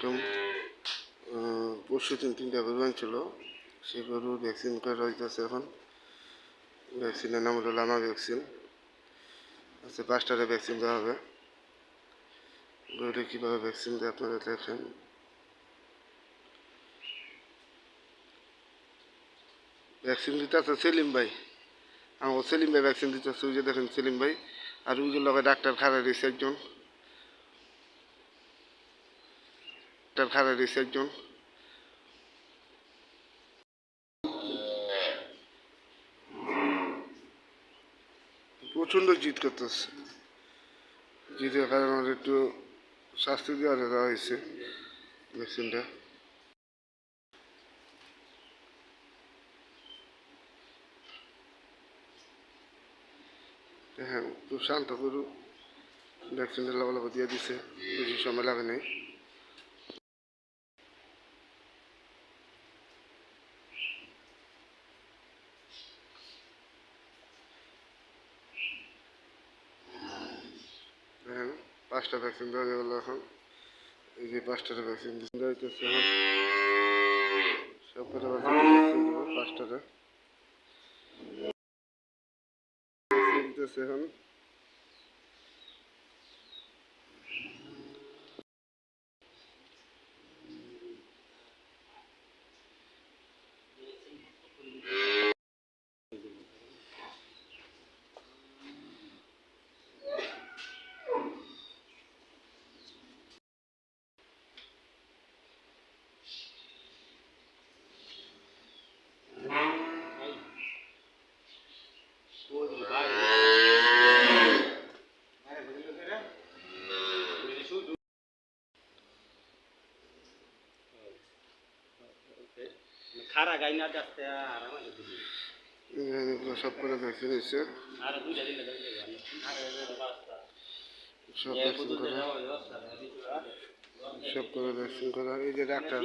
আলাইকুম। পরশু তিনটা গরু আনছিল, সেই গরু ভ্যাকসিন করা হইতেছে এখন। ভ্যাকসিনের নাম হলো লামা ভ্যাকসিন। আচ্ছা, 5টারে ভ্যাকসিন দেওয়া হবে। গরুটা কীভাবে ভ্যাকসিন দেয় আপনারা দেখেন। ভ্যাকসিন দিতে আছে সেলিম ভাই, আমার সেলিম ভাই ভ্যাকসিন দিতে আছে। ওই যে দেখেন সেলিম ভাই, আর ওই যে লগে ডাক্তার খাড়া রয়েছে একজন, প্রচণ্ড জিদ করতেছে। জিদের কারণে আমার একটু শাস্তি দেওয়া হয়েছে ভ্যাকসিনটা। হ্যাঁ, খুব শান্ত গরু। ভ্যাকসিনটা লগে দিয়ে দিছে, বেশি সময় লাগে নাই। হ্যাঁ, 5টা ভ্যাকসিন দেওয়া গেল এখন। এই যে 5টার ভ্যাকসিন দেওয়া হইতেছে এখন। সব কটা ভ্যাকসিন দেবো 5টারে দিতেছে এখন। খারা গাই না যাচ্ছে সব করে ভ্যাকসিন হয়েছে, সব করে ভ্যাকসিন করা। এই যে ডাক্তার